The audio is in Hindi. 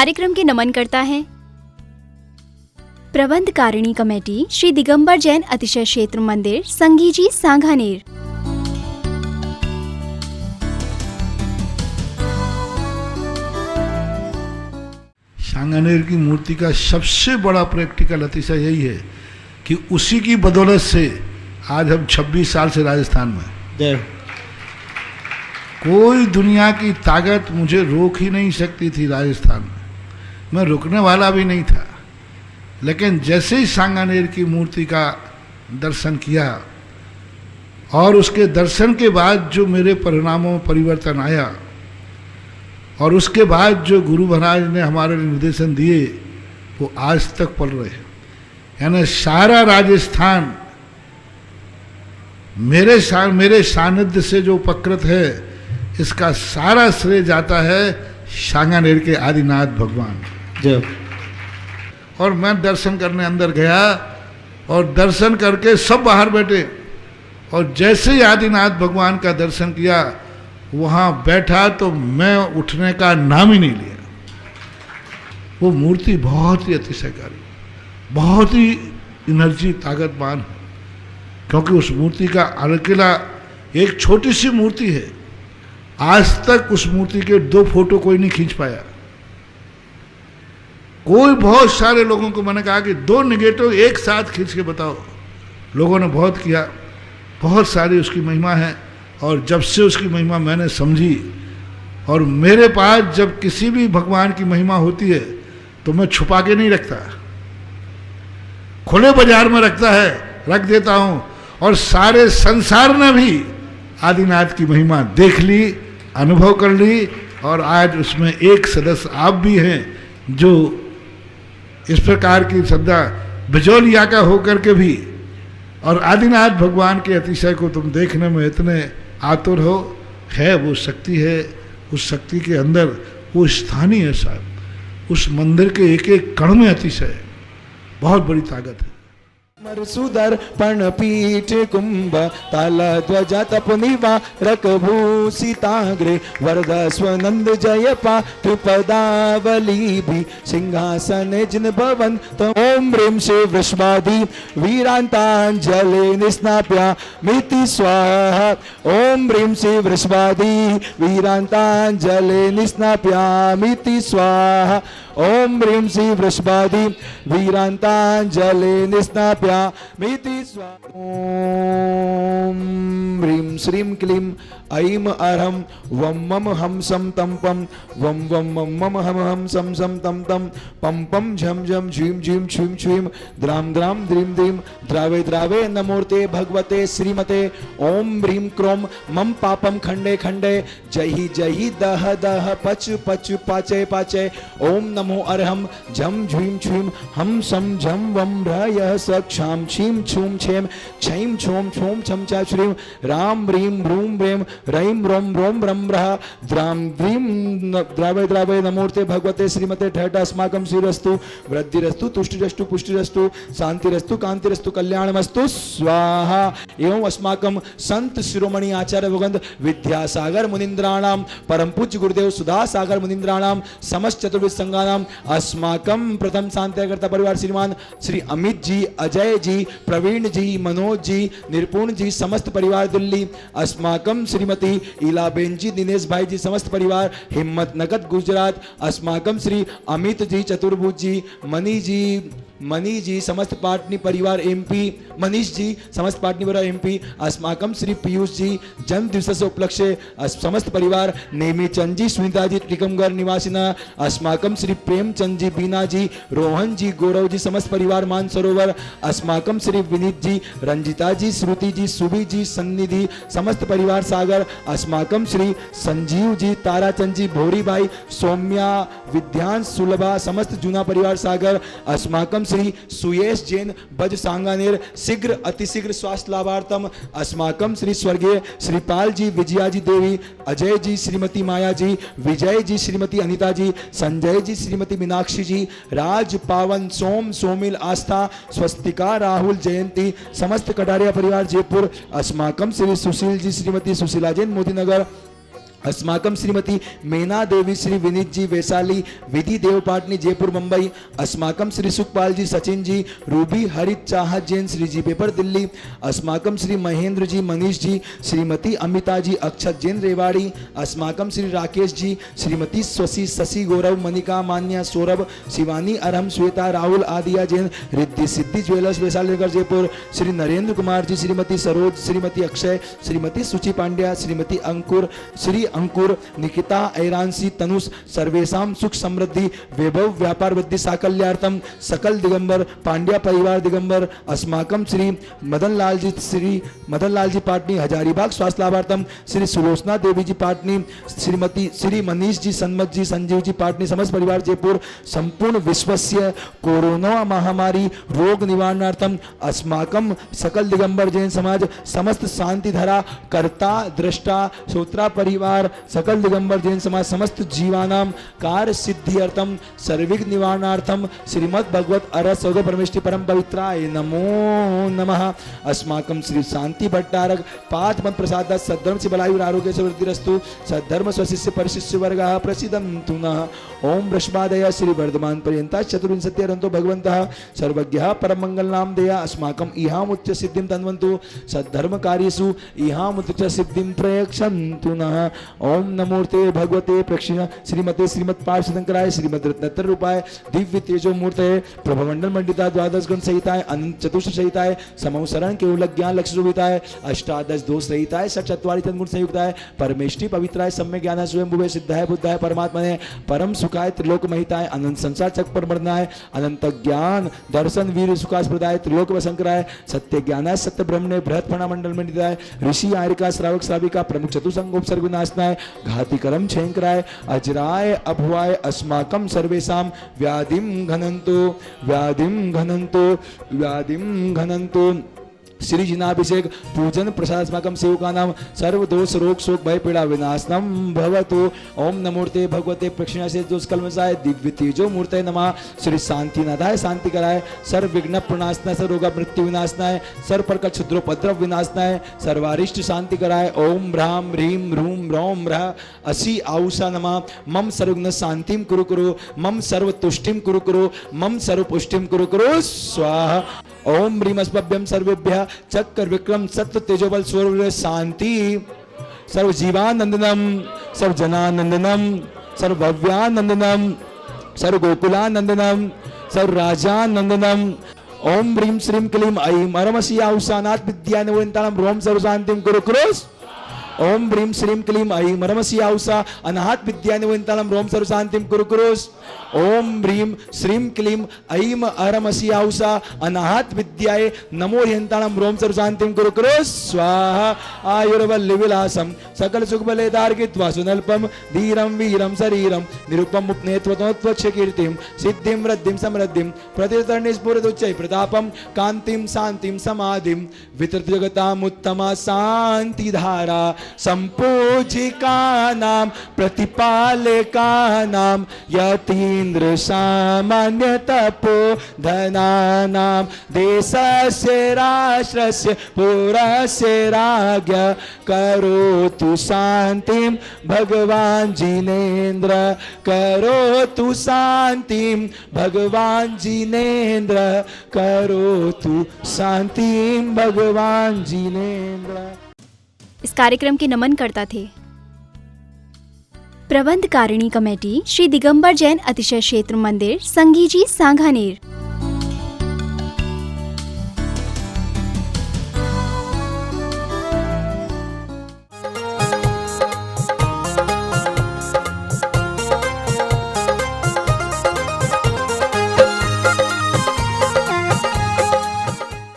कार्यक्रम के नमन करता है प्रबंधकारिणी कमेटी श्री दिगंबर जैन अतिशय क्षेत्र मंदिर संगीजी सांगानेर। सांगानेर की मूर्ति का सबसे बड़ा प्रैक्टिकल अतिशय यही है कि उसी की बदौलत से आज हम 26 साल से राजस्थान में, कोई दुनिया की ताकत मुझे रोक ही नहीं सकती थी। राजस्थान में मैं रुकने वाला भी नहीं था, लेकिन जैसे ही सांगानेर की मूर्ति का दर्शन किया और उसके दर्शन के बाद जो मेरे परिणामों में परिवर्तन आया और उसके बाद जो गुरु महाराज ने हमारे निर्देशन दिए वो आज तक पल रहे हैं। यानी सारा राजस्थान मेरे सानिध्य से जो उपकृत है, इसका सारा श्रेय जाता है सांगानेर के आदिनाथ भगवान। जब और मैं दर्शन करने अंदर गया और दर्शन करके सब बाहर बैठे और जैसे ही आदिनाथ भगवान का दर्शन किया वहाँ बैठा तो मैं उठने का नाम ही नहीं लिया। वो मूर्ति बहुत ही अतिशयकारी, बहुत ही एनर्जी ताकतवान है, क्योंकि उस मूर्ति का अकेला एक छोटी सी मूर्ति है। आज तक उस मूर्ति के 2 फोटो कोई नहीं खींच पाया। कोई बहुत सारे लोगों को मैंने कहा कि 2 नेगेटिव एक साथ खींच के बताओ, लोगों ने बहुत किया। बहुत सारी उसकी महिमा है और जब से उसकी महिमा मैंने समझी और मेरे पास जब किसी भी भगवान की महिमा होती है तो मैं छुपा के नहीं रखता, खुले बाजार में रख देता हूं। और सारे संसार ने भी आदिनाथ की महिमा देख ली, अनुभव कर ली और आज उसमें एक सदस्य आप भी हैं जो इस प्रकार की श्रद्धा बिजौलिया का होकर के भी और आदिनाथ भगवान के अतिशय को तुम देखने में इतने आतुर हो। है वो शक्ति है, उस शक्ति के अंदर वो स्थानीय है साहब, उस मंदिर के एक एक कण में अतिशय है, बहुत बड़ी ताकत है। मरसुदर पर्णपीठ कुंभ ताल ध्वजा तपनिवा रकभूषिताग्रे वरद स्वनंद जय पा त्रिपदावली भी सिंहासन जिन भवन तो ओम ह्रीं श्री वृषभादि वीरांतांजलि निस्नाप्या मिति स्वाहा। ओम ह्रीं श्री वृषभादि वीरांतांजलि निस्नाप्या मिति स्वाहा। ओम ह्रीं श्री वृषभादि वीरांतांजलि निस्नाप्या मिति स्वाहा। ओम ह्रीं श्रीं क्लीं ऐं अरहं वं मम हम सम तम पम वं वं मम मम हम सम सम तम तम पम पम झम झम झीं झीं छीं छीं द्राम द्राम द्रीं द्रीं द्रावे द्रावे नमोर्ते भगवते श्रीमते। ओम ह्रीं क्रों मम पापम खंडे खंडे जहि जहि दह दह पच पच पाचे पाचे। ओम नमो अरहं झम झीं छीं हम सम झम वम ह्रयः सक्षाम छीं छूं छेम क्षैं छौं छौं छम चा श्रीं राम ह्रीं ह्रूं ह्रें रैं रोम रोम रम रहा द्राम द्रीं द्रावे द्रावे नमोर्ते भगवते श्रीमते ठठ अस्माकं श्रीरस्तु वृद्धिरस्तु तुष्टिरस्तु पुष्टिरस्तु शांतिरस्तु कांतिरस्तु कल्याणमस्तु स्वाहा। एवं अस्माकं संत शिरोमणि आचार्य भगवंत विद्यासागर मुनीन्द्राणां परम पूज्य गुरुदेव सुधा सागर मुनीन्द्राणां समस्त चतुर्विध संघानां अस्माकं प्रथम शांतिकर्ता परिवार श्रीमान श्री अमित जी, अजय जी, प्रवीण जी, मनोज जी, निर्पुण जी, समस्त परिवार दिल्ली, अस्माकं श्रीमती इलाबेन जी, दिनेश भाई जी, समस्त परिवार हिम्मत नगद गुजरात, अस्माकं श्री अमित जी चतुर्भुज जी, मनी जी समस्त पाटनी परिवार एमपी, मनीष जी समस्त पाटनी परिवार एमपी, अस्माकं श्री पीयूष जी जन्म दिवस से उपलक्ष्य समस्त परिवार नेमी चंद जी, सुनीता जी टिकमगढ़ निवासिना, अस्माकं श्री प्रेमचंद जी, बीना जी, रोहन जी, गौरव जी, समस्त परिवार मानसरोवर, अस्माकं श्री विनीत जी, रंजिता जी, श्रुति जी, सुबी जी, सन्निधि, समस्त परिवार सागर, अस्माकं श्री संजीव जी, ताराचंद जी, भोरी भाई, सौम्या, विद्यांश, सुलभा, समस्त जूना परिवार सागर, अस्माकं श्री सुयेश जैन बज सांगानेर शीघ्र अतिशीघ्र स्वास्थ्य लाभार्थम, अस्माकं श्री स्वर्गीय श्रीपाल जी, विजया जी देवी, अजय जी, श्रीमती माया जी, विजय जी, श्रीमती अनिता जी, संजय जी, श्रीमती मीनाक्षी जी, राज पावन सोम सोमिल आस्था, स्वस्तिका राहुल जयंती, समस्त कटारिया परिवार जयपुर, अस्माकं श्री सुशील जी, श्रीमती सुशीला जैन मोदी नगर, अस्माकं श्रीमती मेना देवी श्री विनीत जी वैशाली विधि देव पाटनी जयपुर मुंबई। अस्माकं श्री सुखपाल जी सचिन जी रूबी हरित चाहत जैन श्री जी पेपर दिल्ली। अस्माकं श्री महेंद्र जी मनीष जी श्रीमती अमिता जी अक्षत जैन रेवाड़ी। अस्माकं श्री राकेश जी श्रीमती स्वसी शशि गौरव मनिका मान्या सौरभ शिवानी अरहम श्वेता राहुल आदिया जैन रिद्धि सिद्धि ज्वेलर्स वैशाली नगर जयपुर। श्री नरेंद्र कुमार जी श्रीमती सरोज श्रीमती अक्षय श्रीमती सुचि पांड्या श्रीमती अंकुर श्री अंकुर निकिता ऐरांसी तनुष सर्वेशम सुख समृद्धि वैभव व्यापार वृद्धि साकल्यार्थम सकल दिगंबर पांड्या परिवार दिगंबर। अस्माकम श्री मदन लाल जी पाटनी हजारीबाग स्वास्थ्य लाभार्थम। श्री सुलोचना देवी जी पाटनी श्रीमती श्री मनीष जी सन्मत जी संजीव जी पाटनी समस्त परिवार जयपुर। संपूर्ण विश्वस्य कोरोना महामारी रोग निवारणार्थम अस्माकम सकल दिगंबर जैन समाज समस्त शांति धरा कर्ता दृष्टा श्रोत्रा परिवार सकल दिगंबर जैन समाज समस्त जीवानाम कार्य सिद्धियर्थम सर्विघ्न निवारणार्थम श्रीमद् भगवत अरहत सौगो परमेष्टि परम पवित्राय नमो नमः। अस्माकं श्री शांति भट्टारक पाठ मत प्रसाद सद्धर्म से बलायु आरोग्य से वृद्धिरस्तु सद्धर्म स्वशिष्य परिशिष्य वर्गः प्रसीदन्तु नः। ओम वृषभादय श्री वर्धमान पर्यंता चतुर्विंशत्यरन्तो भगवन्तः सर्वज्ञः परम मंगल नाम देया अस्माकं इहाम उच्च सिद्धिं तन्वन्तु सद्धर्म कार्येषु इहाम उच्च सिद्धिं प्रयक्षन्तु नः। ओम नमोते भगवते प्रक्षिण श्रीमते श्रीमत् पार्श्वशंकराय श्रीमद रत्नत्र रूपाय दिव्य तेजो मूर्ते प्रभमंडल मंडिता द्वादश गुण सहिताय अनंत चतुष्ट सहिताय समवसरण केवल ज्ञान लक्ष्य रूपिताय अष्टादश दोष सहिताय सचत्वारि तन्गुण संयुक्ताय परमेष्टि पवित्राय सम्य ज्ञान स्वयं भुवे सिद्धाय बुद्धाय परमात्मने परम सुखाय त्रिलोक महिताय अनंत संसार चक परमर्णाय अनंत ज्ञान दर्शन वीर सुखास्प्रदाय त्रिलोक वशंकराय सत्य ज्ञानाय सत्य ब्रह्मणे बृहत् फणा मंडल मंडिताय ऋषि आयरिका श्रावक श्राविका प्रमुख चतुसंगोपसर्ग नाशनाय घाति करम छेंकराय अजराय अभुवाय अस्माकं सर्वेषां व्याधिं घनन्तु श्री जिनाभिषेक पूजन प्रसाद अस्माकं सेवकानां सर्वदोष रोग शोक भय पीड़ा विनाशनम भवतु। ओम नमोते भगवते प्रक्षिणाशे दोष कल्मषाय दिव्य तेजो मूर्ते नमः। श्री शांतिनाथाय शांति कराय सर्व विघ्न प्रणाशनाय सर्व रोग मृत्यु विनाशनाय सर्व प्रकार क्षुद्रोपद्रव विनाशनाय सर्वारिष्ट शांति कराय। ओम ह्रां ह्रीं ह्रूं ह्रौं ह्रः असी आउषा नमः। मम सर्वज्ञ शांतिं कुरु कुरु मम सर्व तुष्टिं कुरु कुरु मम सर्व पुष्टिं कुरु कुरु स्वाहा। ओम ह्रीमस्पभ्यं सर्वेभ्यः चक्कर विक्रम सत्य तेजोबल स्वर शांति सर्व जीवानंदनम सर्व जनानंदनम सर्व भव्यानंदनम सर्व गोकुलानंदनम सर्व राजानंदनम। ओम ह्रीं श्रीं क्लीं ऐं अरमसी आउषानाथ विद्यानिवृत्तानां रोम सर्व शांतिं कुरु कुरु। ओम ह्रीं श्रीं क्लीं ऐं अरमसी आउषा अनाहत विद्यानिवृत्तानां रोम सर्व शांतिं कुरु कुरु। ओम ह्रीं श्रीं क्लीं ऐं अरमसी आउषा अनाहत विद्याय नमो ह्यंतानां रोम सर्व शांतिं कुरु कुरु स्वाहा। आयुर्वल्लि विलासम सकल सुख बले दार्गित्वा सुनल्पम धीरम वीरम शरीरम निरुपम उपनेत्वतोत्वक्ष कीर्तिम सिद्धिं वृद्धिं समृद्धिं प्रतितर्णि स्फुरदुच्चै प्रतापम कांतिं शांतिं समाधिं वितृत जगताम् उत्तमा शांति धारा संपूजिकानां प्रतिपालकानां यतीन्द्र सामान्य तपो धनानां देशस्य राष्ट्रस्य पुरस्य राज्ञ करोतु शांतिं भगवान जिनेन्द्र करोतु शांतिं भगवान जिनेन्द्र करोतु शांतिं भगवान जिनेन्द्र। इस कार्यक्रम के नमन करता थे प्रबंध कारिणी कमेटी श्री दिगंबर जैन अतिशय क्षेत्र मंदिर संगीजी सांगानेर।